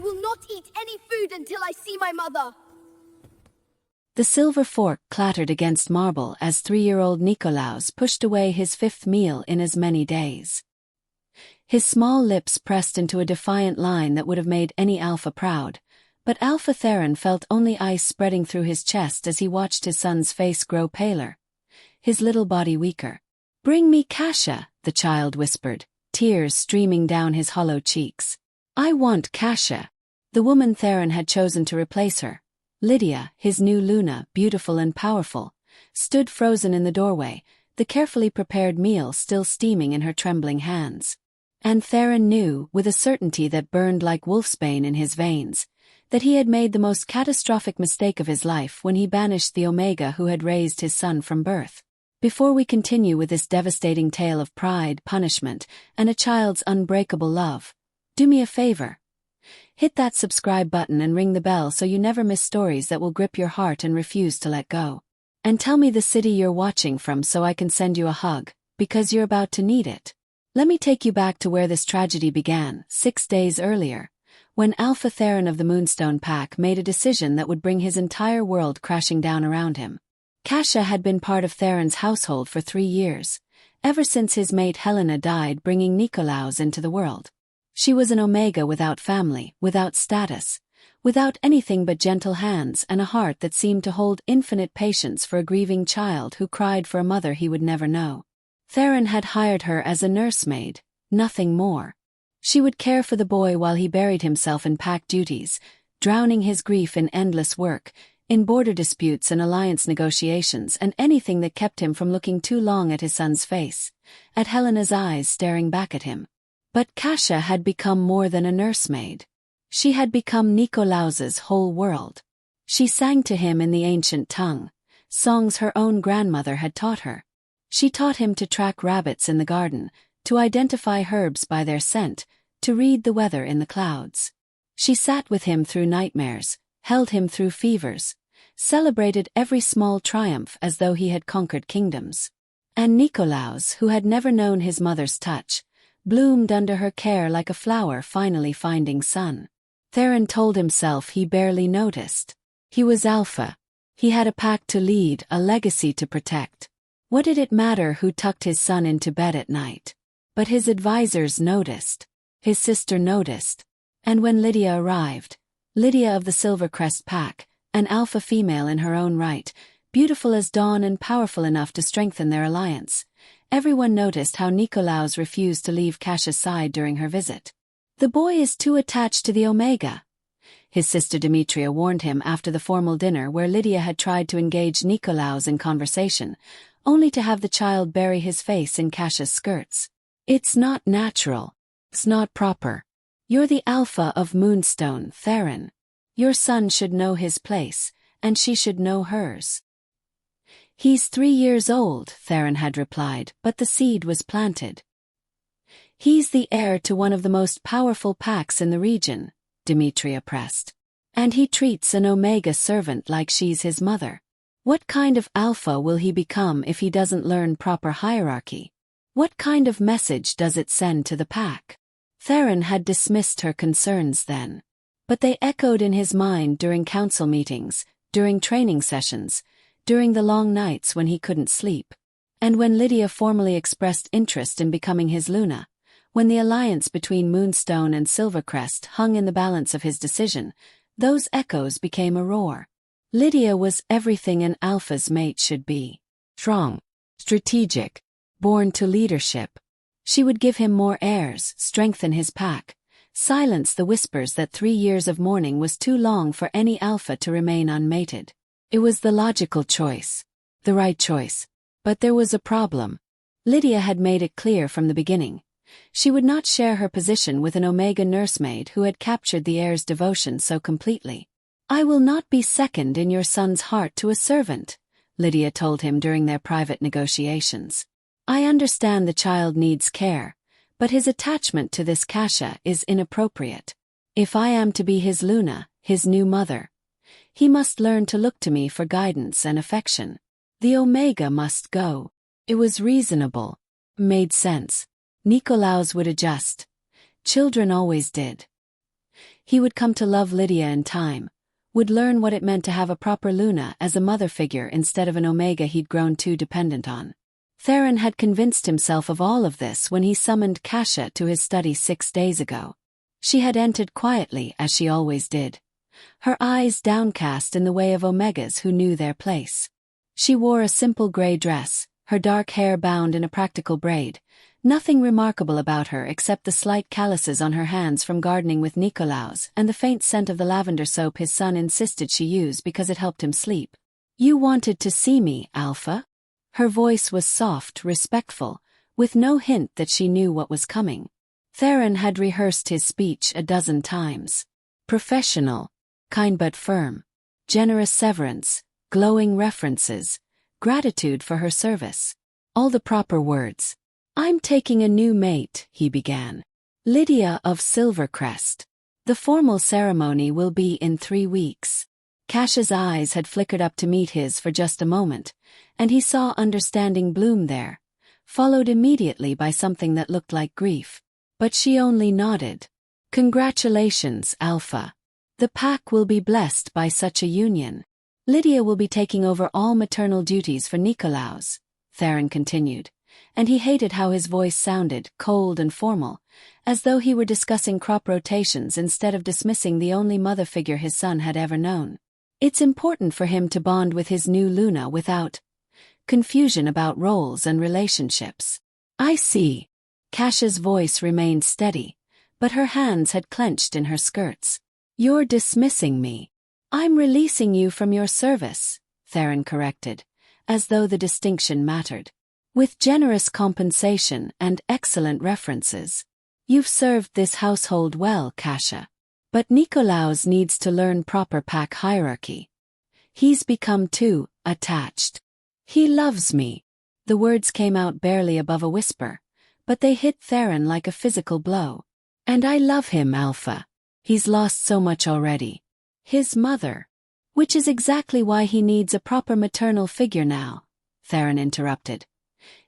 will not eat any food until I see my mother. The silver fork clattered against marble as 3-year-old Nikolaos pushed away his 5th meal in as many days. His small lips pressed into a defiant line that would have made any Alpha proud, but Alpha Theron felt only ice spreading through his chest as he watched his son's face grow paler, his little body weaker. "Bring me Cassia," the child whispered, tears streaming down his hollow cheeks. "I want Cassia." The woman Theron had chosen to replace her, Lydia, his new Luna, beautiful and powerful, stood frozen in the doorway, the carefully prepared meal still steaming in her trembling hands. And Theron knew, with a certainty that burned like wolfsbane in his veins, that he had made the most catastrophic mistake of his life when he banished the Omega who had raised his son from birth. Before we continue with this devastating tale of pride, punishment, and a child's unbreakable love, do me a favor. Hit that subscribe button and ring the bell so you never miss stories that will grip your heart and refuse to let go. And tell me the city you're watching from so I can send you a hug, because you're about to need it. Let me take you back to where this tragedy began, 6 days earlier, when Alpha Theron of the Moonstone Pack made a decision that would bring his entire world crashing down around him. Cassia had been part of Theron's household for 3 years, ever since his mate Helena died bringing Nikolaos into the world. She was an Omega without family, without status, without anything but gentle hands and a heart that seemed to hold infinite patience for a grieving child who cried for a mother he would never know. Theron had hired her as a nursemaid, nothing more. She would care for the boy while he buried himself in pack duties, drowning his grief in endless work, in border disputes and alliance negotiations and anything that kept him from looking too long at his son's face, at Helena's eyes staring back at him. But Cassia had become more than a nursemaid. She had become Nikolaos's whole world. She sang to him in the ancient tongue, songs her own grandmother had taught her. She taught him to track rabbits in the garden, to identify herbs by their scent, to read the weather in the clouds. She sat with him through nightmares, held him through fevers, celebrated every small triumph as though he had conquered kingdoms. And Nikolaos, who had never known his mother's touch, bloomed under her care like a flower finally finding sun. Theron told himself he barely noticed. He was Alpha. He had a pack to lead, a legacy to protect. What did it matter who tucked his son into bed at night? But his advisors noticed. His sister noticed. And when Lydia arrived, Lydia of the Silvercrest pack, an alpha female in her own right, beautiful as dawn and powerful enough to strengthen their alliance, everyone noticed how Nikolaos refused to leave Cassia's side during her visit. "The boy is too attached to the Omega," his sister Demetria warned him after the formal dinner where Lydia had tried to engage Nikolaos in conversation, only to have the child bury his face in Cassia's skirts. "It's not natural. It's not proper. You're the Alpha of Moonstone, Theron. Your son should know his place, and she should know hers." "He's 3 years old," Theron had replied, but the seed was planted. "He's the heir to one of the most powerful packs in the region," Demetria pressed. "And he treats an Omega servant like she's his mother. What kind of Alpha will he become if he doesn't learn proper hierarchy? What kind of message does it send to the pack?" Theron had dismissed her concerns then. But they echoed in his mind during council meetings, during training sessions, during the long nights when he couldn't sleep. And when Lydia formally expressed interest in becoming his Luna, when the alliance between Moonstone and Silvercrest hung in the balance of his decision, those echoes became a roar. Lydia was everything an Alpha's mate should be. Strong, strategic, born to leadership. She would give him more heirs, strengthen his pack, silence the whispers that 3 years of mourning was too long for any Alpha to remain unmated. It was the logical choice. The right choice. But there was a problem. Lydia had made it clear from the beginning. She would not share her position with an Omega nursemaid who had captured the heir's devotion so completely. "I will not be second in your son's heart to a servant," Lydia told him during their private negotiations. "I understand the child needs care, but his attachment to this Cassia is inappropriate. If I am to be his Luna, his new mother, he must learn to look to me for guidance and affection. The Omega must go." It was reasonable. Made sense. Nikolaos would adjust. Children always did. He would come to love Lydia in time, would learn what it meant to have a proper Luna as a mother figure instead of an Omega he'd grown too dependent on. Theron had convinced himself of all of this when he summoned Cassia to his study 6 days ago. She had entered quietly as she always did, her eyes downcast in the way of Omegas who knew their place. She wore a simple gray dress, her dark hair bound in a practical braid, nothing remarkable about her except the slight calluses on her hands from gardening with Nikolaos and the faint scent of the lavender soap his son insisted she use because it helped him sleep. "You wanted to see me, Alpha?" Her voice was soft, respectful, with no hint that she knew what was coming. Theron had rehearsed his speech a dozen times. Professional, kind but firm, generous severance, glowing references, gratitude for her service. All the proper words. "I'm taking a new mate," he began. "Lydia of Silvercrest. The formal ceremony will be in 3 weeks." Cassia's eyes had flickered up to meet his for just a moment, and he saw understanding bloom there, followed immediately by something that looked like grief. But she only nodded. "Congratulations, Alpha. The pack will be blessed by such a union. Lydia will be taking over all maternal duties for Nikolaos," Theron continued, and he hated how his voice sounded, cold and formal, as though he were discussing crop rotations instead of dismissing the only mother figure his son had ever known. "It's important for him to bond with his new Luna without confusion about roles and relationships." "I see." Cassia's voice remained steady, but her hands had clenched in her skirts. "You're dismissing me." "I'm releasing you from your service," Theron corrected, as though the distinction mattered. "With generous compensation and excellent references. You've served this household well, Cassia. But Nikolaos needs to learn proper pack hierarchy. He's become too attached." "He loves me." The words came out barely above a whisper, but they hit Theron like a physical blow. "And I love him, Alpha. He's lost so much already. His mother. Which is exactly why he needs a proper maternal figure now," Theron interrupted,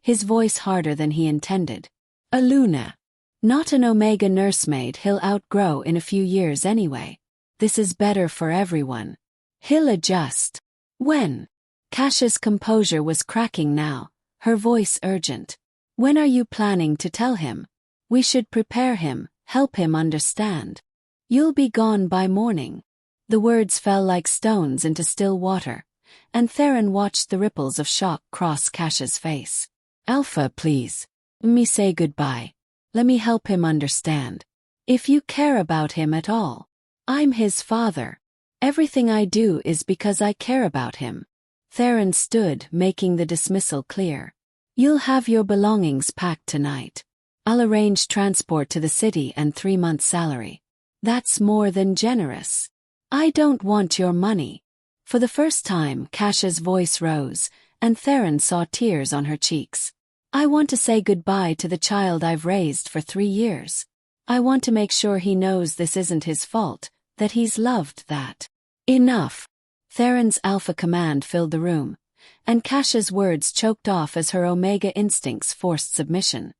his voice harder than he intended. "A Luna. Not an Omega nursemaid he'll outgrow in a few years anyway. This is better for everyone. He'll adjust." "When?" Cassia's composure was cracking now, her voice urgent. "When are you planning to tell him? We should prepare him, help him understand." "You'll be gone by morning." The words fell like stones into still water, and Theron watched the ripples of shock cross Cassia's face. "Alpha, please. Me say goodbye. Let me help him understand. If you care about him at all. I'm his father. Everything I do is because I care about him." Theron stood, making the dismissal clear. "You'll have your belongings packed tonight. I'll arrange transport to the city and 3 months' salary. That's more than generous." "I don't want your money." For the first time, Cassia's voice rose, and Theron saw tears on her cheeks. "I want to say goodbye to the child I've raised for 3 years. I want to make sure he knows this isn't his fault, that he's loved that." "Enough." Theron's alpha command filled the room, and Cassia's words choked off as her Omega instincts forced submission.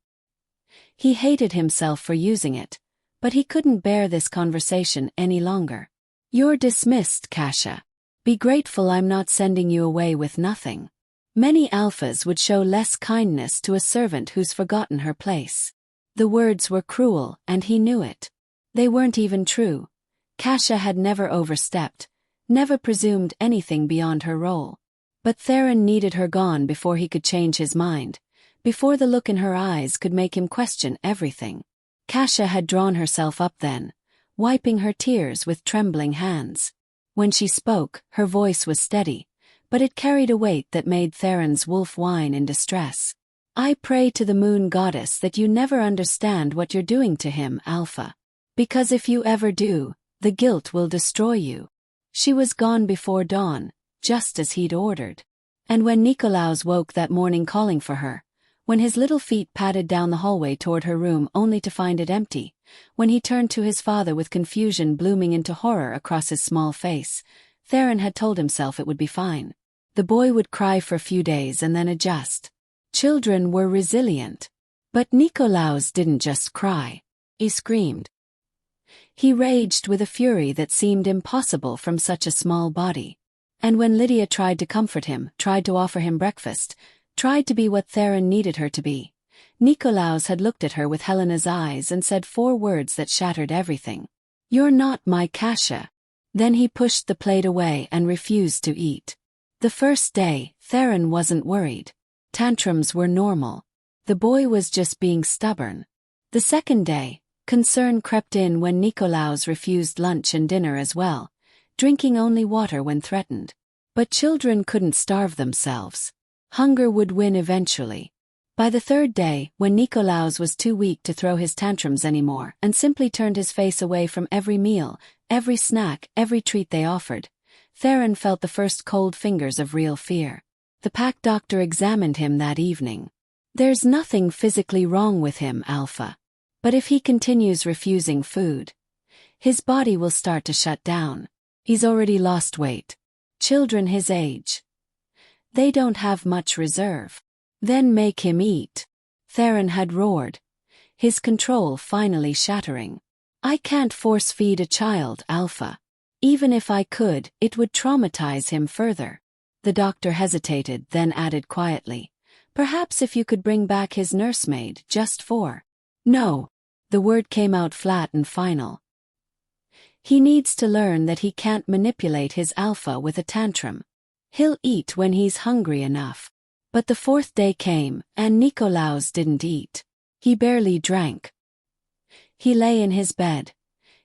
He hated himself for using it, but he couldn't bear this conversation any longer. "You're dismissed, Cassia. Be grateful I'm not sending you away with nothing." Many alphas would show less kindness to a servant who's forgotten her place. The words were cruel, and he knew it. They weren't even true. Cassia had never overstepped, never presumed anything beyond her role. But Theron needed her gone before he could change his mind, before the look in her eyes could make him question everything. Cassia had drawn herself up then, wiping her tears with trembling hands. When she spoke, her voice was steady, but it carried a weight that made Theron's wolf whine in distress. "I pray to the moon goddess that you never understand what you're doing to him, Alpha. Because if you ever do, the guilt will destroy you." She was gone before dawn, just as he'd ordered. And when Nikolaos woke that morning calling for her, when his little feet padded down the hallway toward her room only to find it empty, when he turned to his father with confusion blooming into horror across his small face, Theron had told himself it would be fine. The boy would cry for a few days and then adjust. Children were resilient. But Nikolaos didn't just cry. He screamed. He raged with a fury that seemed impossible from such a small body. And when Lydia tried to comfort him, tried to offer him breakfast, tried to be what Theron needed her to be, Nikolaos had looked at her with Helena's eyes and said 4 words that shattered everything. "You're not my Cassia." Then he pushed the plate away and refused to eat. The first day, Theron wasn't worried. Tantrums were normal. The boy was just being stubborn. The second day, concern crept in when Nikolaos refused lunch and dinner as well, drinking only water when threatened. But children couldn't starve themselves. Hunger would win eventually. By the third day, when Nikolaos was too weak to throw his tantrums anymore and simply turned his face away from every meal, every snack, every treat they offered, Theron felt the first cold fingers of real fear. The pack doctor examined him that evening. "There's nothing physically wrong with him, Alpha. But if he continues refusing food, his body will start to shut down. He's already lost weight. Children his age, they don't have much reserve. Then make him eat." Theron had roared, his control finally shattering. "I can't force-feed a child, Alpha. Even if I could, it would traumatize him further." The doctor hesitated, then added quietly, "Perhaps if you could bring back his nursemaid, just for—" "No." The word came out flat and final. "He needs to learn that he can't manipulate his Alpha with a tantrum. He'll eat when he's hungry enough." But the 4th day came, and Nikolaos didn't eat. He barely drank. He lay in his bed,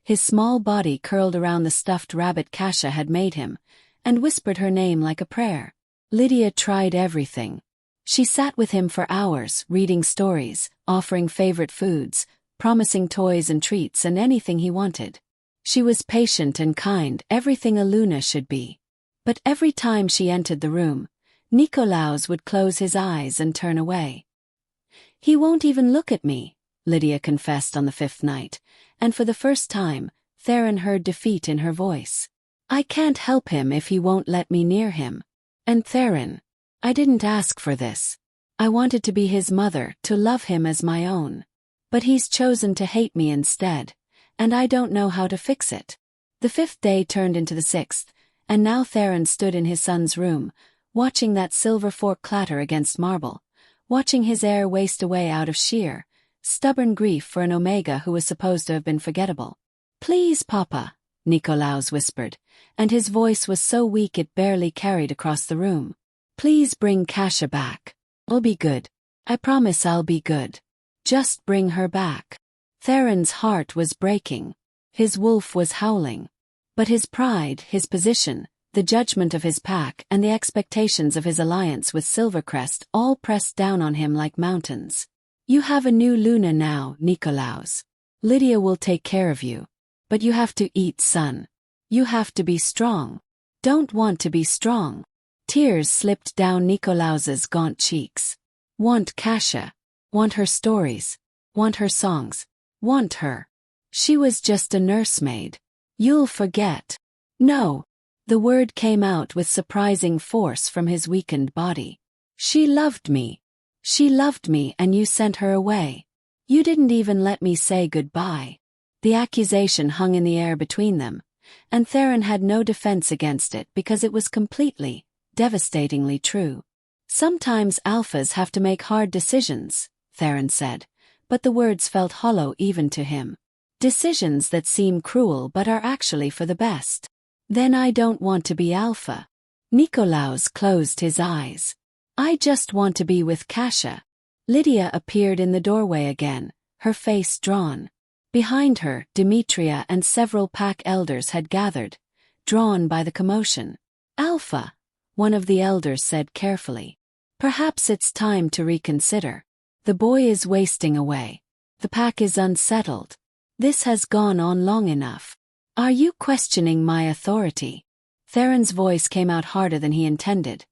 his small body curled around the stuffed rabbit Cassia had made him, and whispered her name like a prayer. Lydia tried everything. She sat with him for hours, reading stories, offering favorite foods, promising toys and treats and anything he wanted. She was patient and kind, everything a Luna should be. But every time she entered the room, Nikolaos would close his eyes and turn away. "He won't even look at me," Lydia confessed on the 5th night, and for the first time, Theron heard defeat in her voice. "I can't help him if he won't let me near him. And Theron, I didn't ask for this. I wanted to be his mother, to love him as my own. But he's chosen to hate me instead, and I don't know how to fix it." The 5th day turned into the 6th, and now Theron stood in his son's room, watching that silver fork clatter against marble, watching his heir waste away out of sheer, stubborn grief for an Omega who was supposed to have been forgettable. "Please, Papa," Nikolaos whispered, and his voice was so weak it barely carried across the room. "Please bring Cassia back. I'll be good. I promise I'll be good. Just bring her back." Theron's heart was breaking. His wolf was howling. But his pride, his position, the judgment of his pack and the expectations of his alliance with Silvercrest all pressed down on him like mountains. "You have a new Luna now, Nikolaos. Lydia will take care of you. But you have to eat, son. You have to be strong. Don't want to be strong." Tears slipped down Nikolaos's gaunt cheeks. "Want Cassia. Want her stories. Want her songs. Want her. She was just a nursemaid. You'll forget." "No." The word came out with surprising force from his weakened body. "She loved me. She loved me and you sent her away. You didn't even let me say goodbye." The accusation hung in the air between them, and Theron had no defense against it because it was completely, devastatingly true. "Sometimes alphas have to make hard decisions," Theron said, but the words felt hollow even to him. "Decisions that seem cruel but are actually for the best." "Then I don't want to be alpha." Nikolaos closed his eyes. "I just want to be with Cassia." Lydia appeared in the doorway again, her face drawn. Behind her, Demetria and several pack elders had gathered, drawn by the commotion. "Alpha," one of the elders said carefully. "Perhaps it's time to reconsider. The boy is wasting away. The pack is unsettled. This has gone on long enough. Are you questioning my authority?" Theron's voice came out harder than he intended,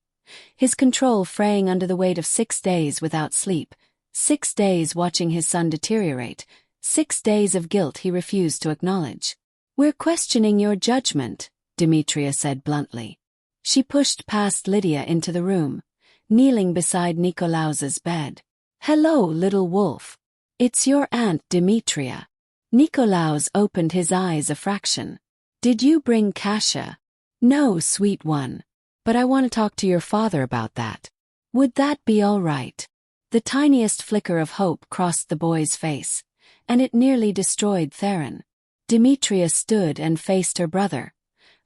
his control fraying under the weight of 6 days without sleep, 6 days watching his son deteriorate, 6 days of guilt he refused to acknowledge. "We're questioning your judgment," Demetria said bluntly. She pushed past Lydia into the room, kneeling beside Nikolaos's bed. "Hello, little wolf. It's your aunt Demetria." Nikolaos opened his eyes a fraction. Did you bring Cassia? No, sweet one. But I want to talk to your father about that. Would that be all right? The tiniest flicker of hope crossed the boy's face, and it nearly destroyed Theron. Demetria stood and faced her brother,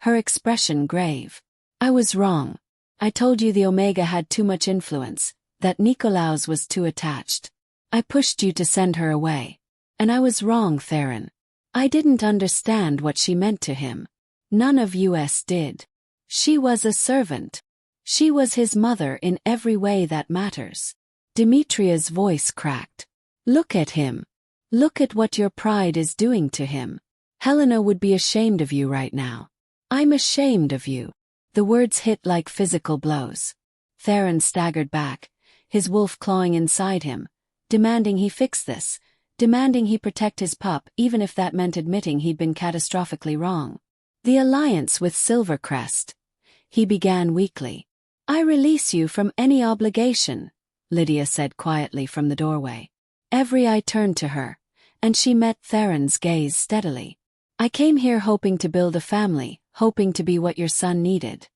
her expression grave. I was wrong. I told you the Omega had too much influence, that Nikolaos was too attached. I pushed you to send her away. And I was wrong, Theron. I didn't understand what she meant to him. None of us did. She was a servant. She was his mother in every way that matters. Demetria's voice cracked. Look at him. Look at what your pride is doing to him. Helena would be ashamed of you right now. I'm ashamed of you. The words hit like physical blows. Theron staggered back, his wolf clawing inside him, demanding he fix this, demanding he protect his pup even if that meant admitting he'd been catastrophically wrong. The alliance with Silvercrest. He began weakly. I release you from any obligation, Lydia said quietly from the doorway. Every eye turned to her, and she met Theron's gaze steadily. I came here hoping to build a family, hoping to be what your son needed.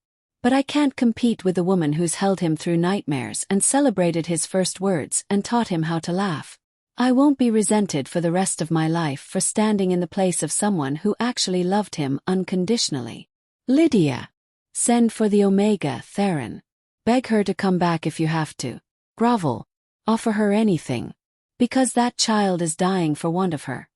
But I can't compete with the woman who's held him through nightmares and celebrated his first words and taught him how to laugh. I won't be resented for the rest of my life for standing in the place of someone who actually loved him unconditionally. Lydia. Send for the Omega, Theron. Beg her to come back if you have to. Grovel. Offer her anything. Because that child is dying for want of her.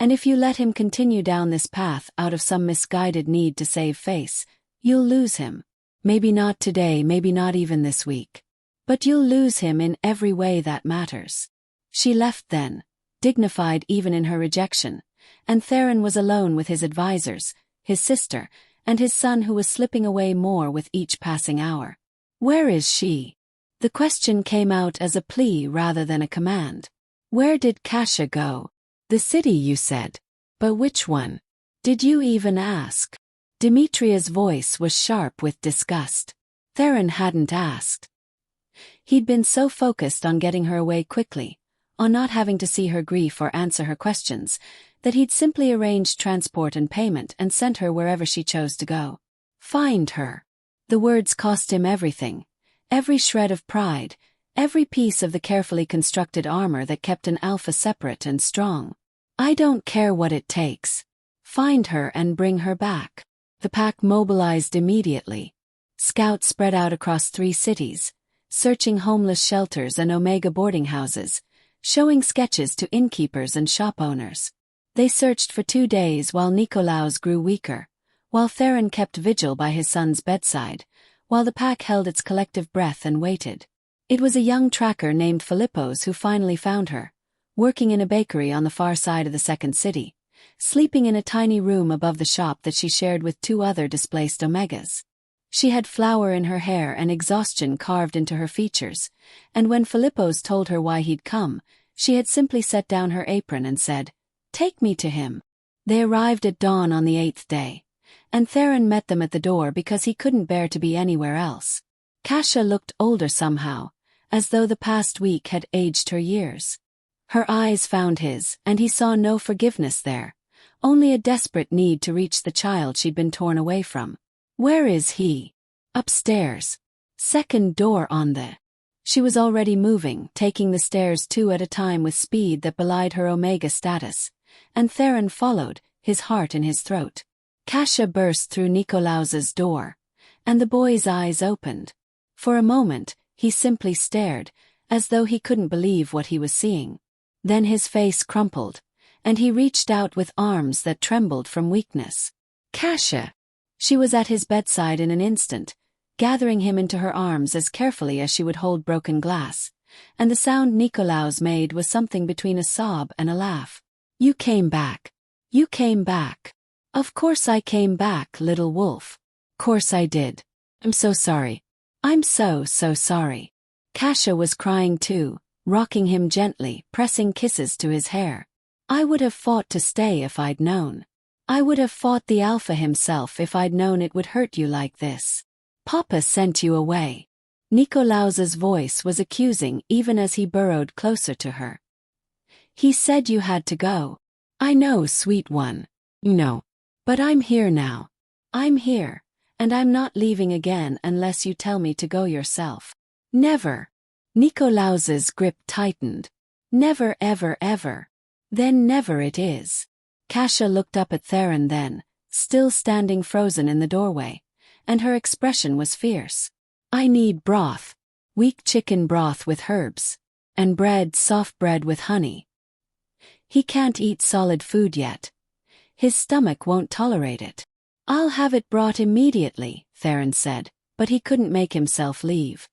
And if you let him continue down this path out of some misguided need to save face, you'll lose him. Maybe not today, maybe not even this week. But you'll lose him in every way that matters. She left then, dignified even in her rejection, and Theron was alone with his advisors, his sister, and his son who was slipping away more with each passing hour. Where is she? The question came out as a plea rather than a command. Where did Cassia go? The city, you said. But which one? Did you even ask? Demetria's voice was sharp with disgust. Theron hadn't asked. He'd been so focused on getting her away quickly, on not having to see her grief or answer her questions, that he'd simply arranged transport and payment and sent her wherever she chose to go. Find her. The words cost him everything, every shred of pride, every piece of the carefully constructed armor that kept an alpha separate and strong. I don't care what it takes. Find her and bring her back. The pack mobilized immediately. Scouts spread out across 3 cities, searching homeless shelters and Omega boarding houses, showing sketches to innkeepers and shop owners. They searched for 2 days while Nikolaos grew weaker, while Theron kept vigil by his son's bedside, while the pack held its collective breath and waited. It was a young tracker named Philippos who finally found her, working in a bakery on the far side of the second city, sleeping in a tiny room above the shop that she shared with 2 other displaced Omegas. She had flour in her hair and exhaustion carved into her features, and when Philippos told her why he'd come, she had simply set down her apron and said, "Take me to him." They arrived at dawn on the 8th day, and Theron met them at the door because he couldn't bear to be anywhere else. Cassia looked older somehow, as though the past week had aged her years. Her eyes found his, and he saw no forgiveness there, only a desperate need to reach the child she'd been torn away from. Where is he? Upstairs. Second door on the. She was already moving, taking the stairs 2 at a time with speed that belied her Omega status, and Theron followed, his heart in his throat. Cassia burst through Nikolaos's door, and the boy's eyes opened. For a moment, he simply stared, as though he couldn't believe what he was seeing. Then his face crumpled, and he reached out with arms that trembled from weakness. Cassia! She was at his bedside in an instant, gathering him into her arms as carefully as she would hold broken glass, and the sound Nikolaos made was something between a sob and a laugh. You came back. You came back. Of course I came back, little wolf. Course I did. I'm so sorry. I'm so sorry. Cassia was crying too, rocking him gently, pressing kisses to his hair. I would have fought to stay if I'd known. I would have fought the Alpha himself if I'd known it would hurt you like this. Papa sent you away. Nikolaos's voice was accusing even as he burrowed closer to her. He said you had to go. I know, sweet one. No. But I'm here now. I'm here, and I'm not leaving again unless you tell me to go yourself. Never. Nikolaos's grip tightened. Never, ever, ever. Then never it is. Cassia looked up at Theron then, still standing frozen in the doorway, and her expression was fierce. I need broth. Weak chicken broth with herbs. And bread, soft bread with honey. He can't eat solid food yet. His stomach won't tolerate it. I'll have it brought immediately, Theron said, but he couldn't make himself leave.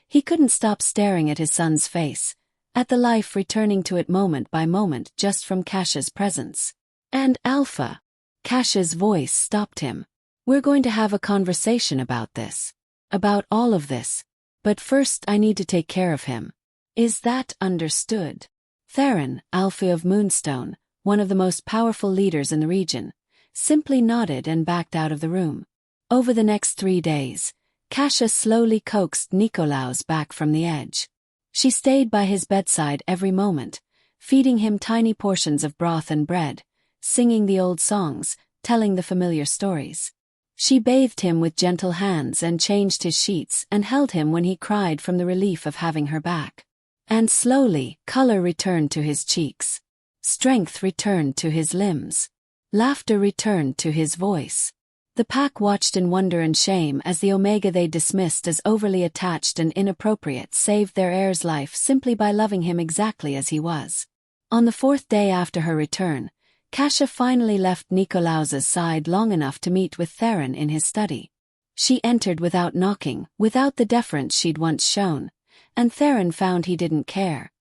He couldn't stop staring at his son's face, at the life returning to it moment by moment just from Cassia's presence. And Alpha. Cassia's voice stopped him. We're going to have a conversation about this. About all of this. But first I need to take care of him. Is that understood? Theron, Alpha of Moonstone, one of the most powerful leaders in the region, simply nodded and backed out of the room. Over the next 3 days, Cassia slowly coaxed Nikolaos back from the edge. She stayed by his bedside every moment, feeding him tiny portions of broth and bread, singing the old songs, telling the familiar stories. She bathed him with gentle hands and changed his sheets and held him when he cried from the relief of having her back. And slowly, color returned to his cheeks. Strength returned to his limbs. Laughter returned to his voice. The pack watched in wonder and shame as the Omega they dismissed as overly attached and inappropriate saved their heir's life simply by loving him exactly as he was. On the 4th day after her return, Cassia finally left Nikolaos's side long enough to meet with Theron in his study. She entered without knocking, without the deference she'd once shown, and Theron found he didn't care.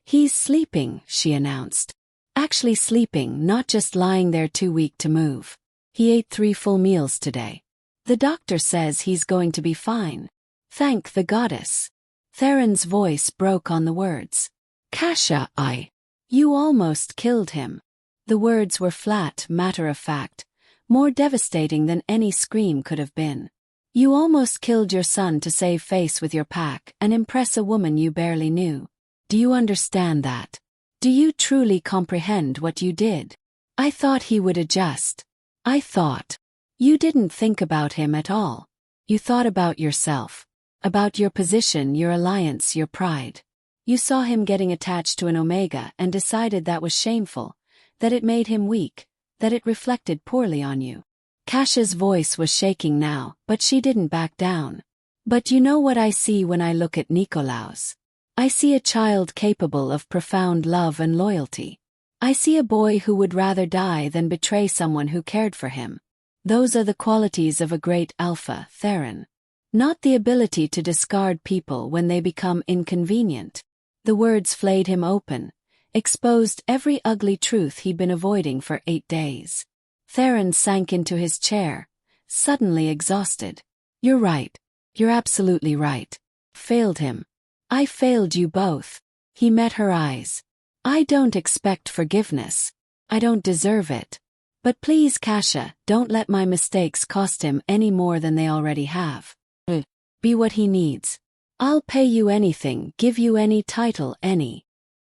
He's sleeping, she announced. Actually sleeping, not just lying there too weak to move. He ate 3 full meals today. The doctor says he's going to be fine. Thank the goddess. Theron's voice broke on the words. Cassia, You almost killed him. The words were flat, matter-of-fact, more devastating than any scream could have been. You almost killed your son to save face with your pack and impress a woman you barely knew. Do you understand that? Do you truly comprehend what you did? I thought he would adjust. I thought. You didn't think about him at all. You thought about yourself. About your position, your alliance, your pride. You saw him getting attached to an Omega and decided that was shameful, that it made him weak, that it reflected poorly on you. Cassia's voice was shaking now, but she didn't back down. But you know what I see when I look at Nikolaos? I see a child capable of profound love and loyalty. I see a boy who would rather die than betray someone who cared for him. Those are the qualities of a great alpha, Theron. Not the ability to discard people when they become inconvenient. The words flayed him open, exposed every ugly truth he'd been avoiding for 8 days. Theron sank into his chair, suddenly exhausted. You're right. You're absolutely right. Failed him. I failed you both. He met her eyes. I don't expect forgiveness. I don't deserve it. But please, Cassia, don't let my mistakes cost him any more than they already have. Be what he needs. I'll pay you anything, give you any title, any.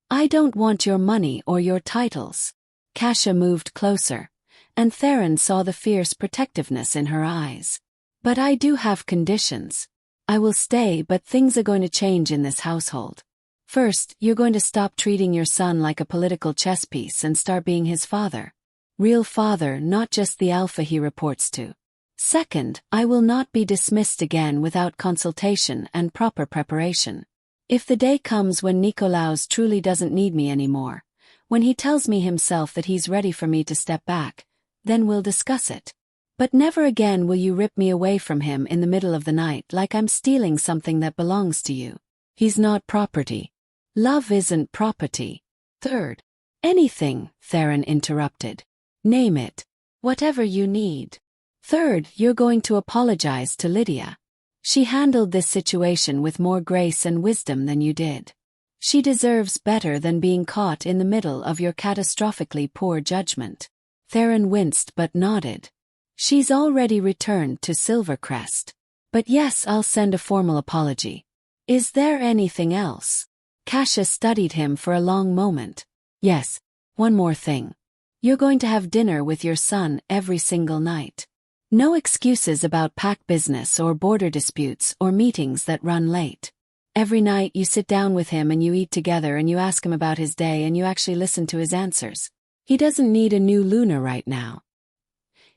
I don't want your money or your titles. Cassia moved closer, and Theron saw the fierce protectiveness in her eyes. But I do have conditions. I will stay, but things are going to change in this household. First, you're going to stop treating your son like a political chess piece and start being his father. Real father, not just the alpha he reports to. Second, I will not be dismissed again without consultation and proper preparation. If the day comes when Nikolaos truly doesn't need me anymore, when he tells me himself that he's ready for me to step back, then we'll discuss it. But never again will you rip me away from him in the middle of the night like I'm stealing something that belongs to you. He's not property. Love isn't property. Third. Anything, Theron interrupted. Name it. Whatever you need. Third, you're going to apologize to Lydia. She handled this situation with more grace and wisdom than you did. She deserves better than being caught in the middle of your catastrophically poor judgment. Theron winced but nodded. She's already returned to Silvercrest. But yes, I'll send a formal apology. Is there anything else? Cassia studied him for a long moment. Yes. One more thing. You're going to have dinner with your son every single night. No excuses about pack business or border disputes or meetings that run late. Every night you sit down with him and you eat together and you ask him about his day and you actually listen to his answers. He doesn't need a new Luna right now.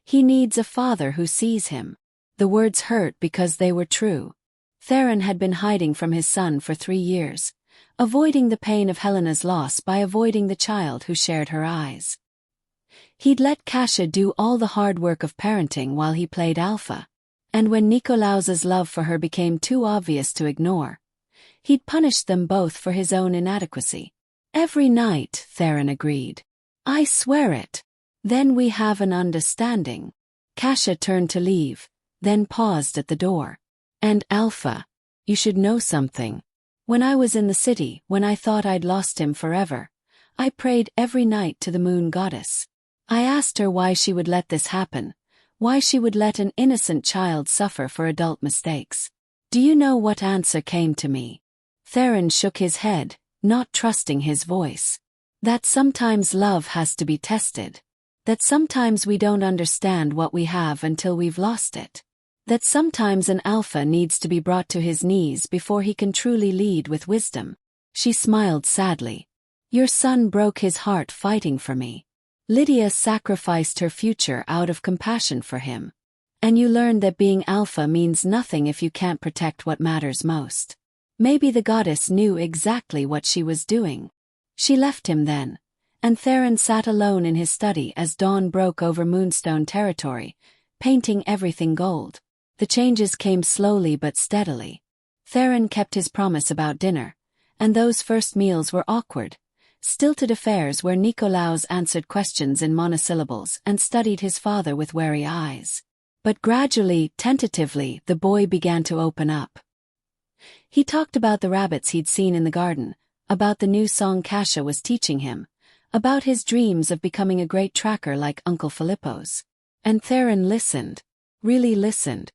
He needs a father who sees him. The words hurt because they were true. Theron had been hiding from his son for 3 years, avoiding the pain of Helena's loss by avoiding the child who shared her eyes. He'd let Cassia do all the hard work of parenting while he played alpha, and when Nikolaos's love for her became too obvious to ignore, he'd punished them both for his own inadequacy. Every night, Theron agreed. I swear it. Then we have an understanding. Cassia turned to leave, then paused at the door. And Alpha, you should know something. When I was in the city, when I thought I'd lost him forever, I prayed every night to the moon goddess. I asked her why she would let this happen, why she would let an innocent child suffer for adult mistakes. Do you know what answer came to me? Theron shook his head, not trusting his voice. That sometimes love has to be tested. That sometimes we don't understand what we have until we've lost it. That sometimes an alpha needs to be brought to his knees before he can truly lead with wisdom. She smiled sadly. Your son broke his heart fighting for me. Lydia sacrificed her future out of compassion for him. And you learned that being alpha means nothing if you can't protect what matters most. Maybe the goddess knew exactly what she was doing. She left him then, and Theron sat alone in his study as dawn broke over Moonstone territory, painting everything gold. The changes came slowly but steadily. Theron kept his promise about dinner, and those first meals were awkward, stilted affairs where Nikolaos answered questions in monosyllables and studied his father with wary eyes. But gradually, tentatively, the boy began to open up. He talked about the rabbits he'd seen in the garden, about the new song Cassia was teaching him, about his dreams of becoming a great tracker like Uncle Filippo's. And Theron listened, really listened.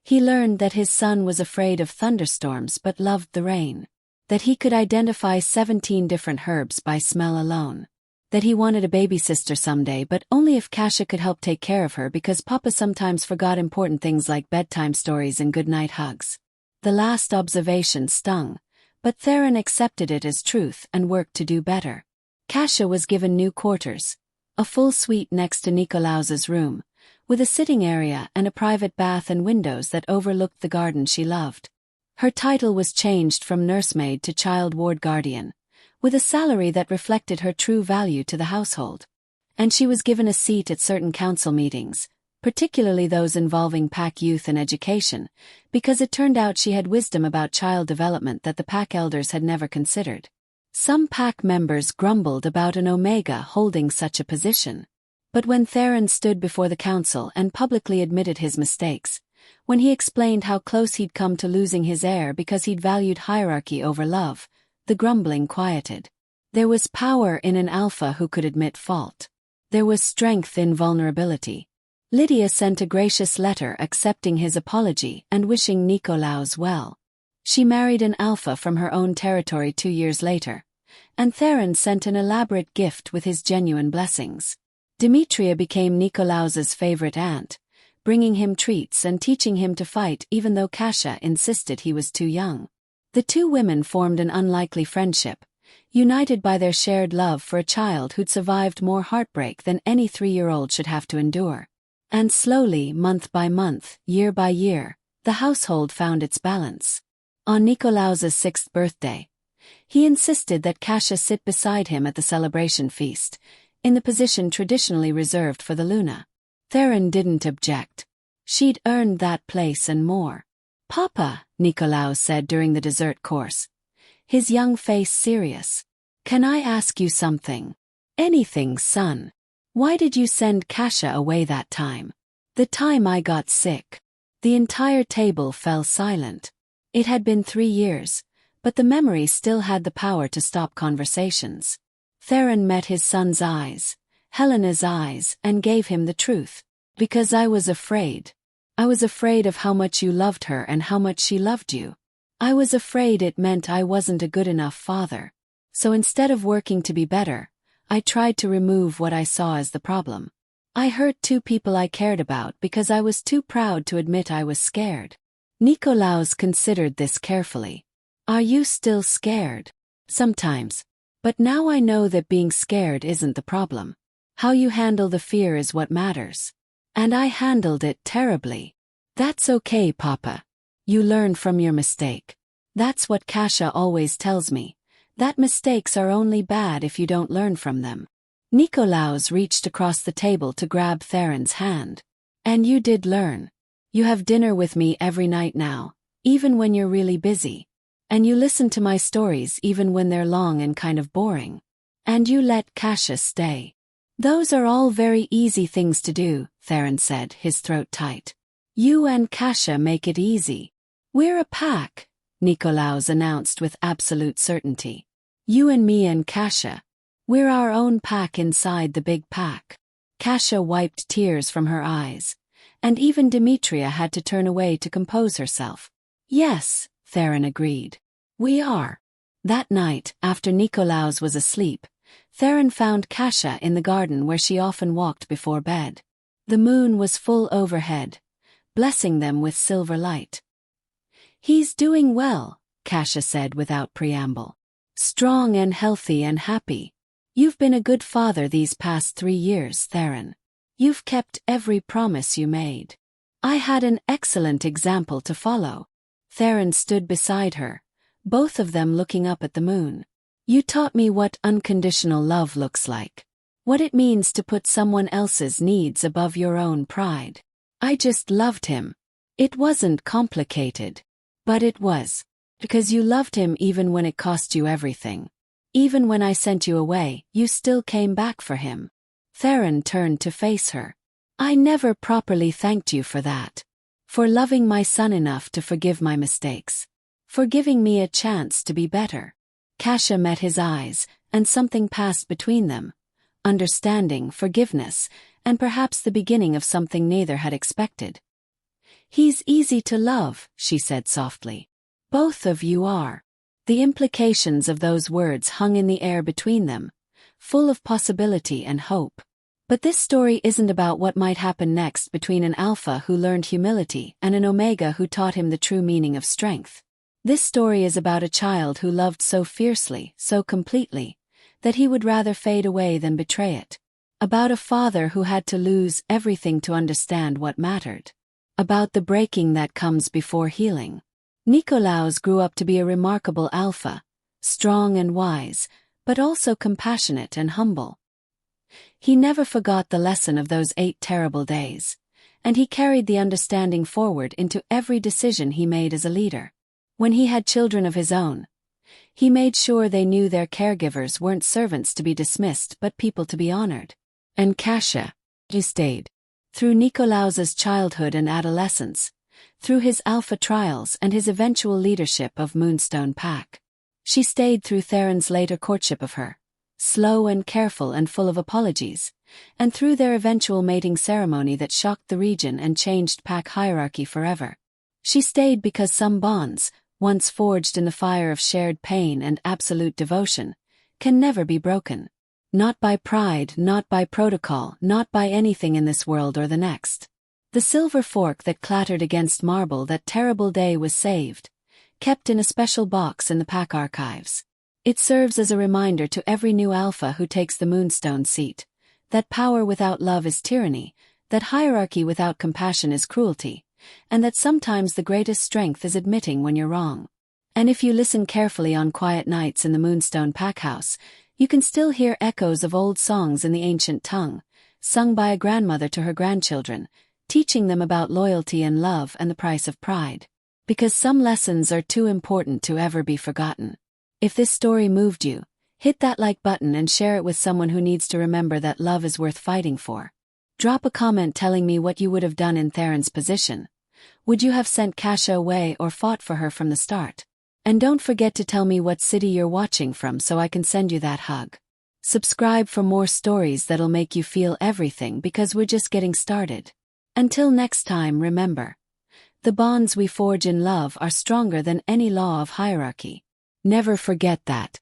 He learned that his son was afraid of thunderstorms but loved the rain. That he could identify 17 different herbs by smell alone. That he wanted a baby sister someday but only if Cassia could help take care of her because Papa sometimes forgot important things like bedtime stories and goodnight hugs. The last observation stung, but Theron accepted it as truth and worked to do better. Cassia was given new quarters, a full suite next to Nikolaos's room, with a sitting area and a private bath and windows that overlooked the garden she loved. Her title was changed from nursemaid to child ward guardian, with a salary that reflected her true value to the household. And she was given a seat at certain council meetings, particularly those involving pack youth and education, because it turned out she had wisdom about child development that the pack elders had never considered. Some pack members grumbled about an Omega holding such a position. But when Theron stood before the council and publicly admitted his mistakes, when he explained how close he'd come to losing his heir because he'd valued hierarchy over love, the grumbling quieted. There was power in an alpha who could admit fault. There was strength in vulnerability. Lydia sent a gracious letter accepting his apology and wishing Nikolaos well. She married an alpha from her own territory 2 years later, and Theron sent an elaborate gift with his genuine blessings. Demetria became Nikolaos's favorite aunt, bringing him treats and teaching him to fight even though Cassia insisted he was too young. The two women formed an unlikely friendship, united by their shared love for a child who'd survived more heartbreak than any 3-year-old should have to endure. And slowly, month by month, year by year, the household found its balance. On Nikolaos's 6th birthday, he insisted that Cassia sit beside him at the celebration feast, in the position traditionally reserved for the Luna. Theron didn't object. She'd earned that place and more. Papa, Nikolaos said during the dessert course, his young face serious. Can I ask you something? Anything, son. Why did you send Cassia away that time? The time I got sick. The entire table fell silent. It had been 3 years, but the memory still had the power to stop conversations. Theron met his son's eyes, Helena's eyes, and gave him the truth. Because I was afraid. I was afraid of how much you loved her and how much she loved you. I was afraid it meant I wasn't a good enough father. So instead of working to be better, I tried to remove what I saw as the problem. I hurt two people I cared about because I was too proud to admit I was scared. Nikolaos considered this carefully. Are you still scared? Sometimes. But now I know that being scared isn't the problem. How you handle the fear is what matters. And I handled it terribly. That's okay, Papa. You learn from your mistake. That's what Cassia always tells me, that mistakes are only bad if you don't learn from them. Nikolaos reached across the table to grab Theron's hand. And you did learn. You have dinner with me every night now, even when you're really busy. And you listen to my stories even when they're long and kind of boring. And you let Cassia stay. Those are all very easy things to do, Theron said, his throat tight. You and Cassia make it easy. We're a pack, Nikolaos announced with absolute certainty. You and me and Cassia. We're our own pack inside the big pack. Cassia wiped tears from her eyes, and even Demetria had to turn away to compose herself. Yes, Theron agreed. We are. That night, after Nikolaos was asleep, Theron found Cassia in the garden where she often walked before bed. The moon was full overhead, blessing them with silver light. He's doing well, Cassia said without preamble. Strong and healthy and happy. You've been a good father these past 3 years, Theron. You've kept every promise you made. I had an excellent example to follow. Theron stood beside her, both of them looking up at the moon. You taught me what unconditional love looks like. What it means to put someone else's needs above your own pride. I just loved him. It wasn't complicated. But it was. Because you loved him even when it cost you everything. Even when I sent you away, you still came back for him. Theron turned to face her. I never properly thanked you for that. For loving my son enough to forgive my mistakes. For giving me a chance to be better. Cassia met his eyes, and something passed between them. Understanding, forgiveness, and perhaps the beginning of something neither had expected. He's easy to love, she said softly. Both of you are. The implications of those words hung in the air between them, full of possibility and hope. But this story isn't about what might happen next between an alpha who learned humility and an omega who taught him the true meaning of strength. This story is about a child who loved so fiercely, so completely, that he would rather fade away than betray it. About a father who had to lose everything to understand what mattered. About the breaking that comes before healing. Nikolaos grew up to be a remarkable alpha, strong and wise, but also compassionate and humble. He never forgot the lesson of those 8 terrible days, and he carried the understanding forward into every decision he made as a leader. When he had children of his own, he made sure they knew their caregivers weren't servants to be dismissed but people to be honored. And Cassia, he stayed. Through Nikolaos's childhood and adolescence, through his alpha trials and his eventual leadership of Moonstone Pack. She stayed through Theron's later courtship of her, slow and careful and full of apologies, and through their eventual mating ceremony that shocked the region and changed pack hierarchy forever. She stayed because some bonds, once forged in the fire of shared pain and absolute devotion, can never be broken. Not by pride, not by protocol, not by anything in this world or the next. The silver fork that clattered against marble that terrible day was saved, kept in a special box in the pack archives. It serves as a reminder to every new alpha who takes the Moonstone seat, that power without love is tyranny, that hierarchy without compassion is cruelty, and that sometimes the greatest strength is admitting when you're wrong. And if you listen carefully on quiet nights in the Moonstone Packhouse, you can still hear echoes of old songs in the ancient tongue, sung by a grandmother to her grandchildren, teaching them about loyalty and love and the price of pride. Because some lessons are too important to ever be forgotten. If this story moved you, hit that like button and share it with someone who needs to remember that love is worth fighting for. Drop a comment telling me what you would have done in Theron's position. Would you have sent Cassia away or fought for her from the start? And don't forget to tell me what city you're watching from so I can send you that hug. Subscribe for more stories that'll make you feel everything because we're just getting started. Until next time, remember, the bonds we forge in love are stronger than any law of hierarchy. Never forget that.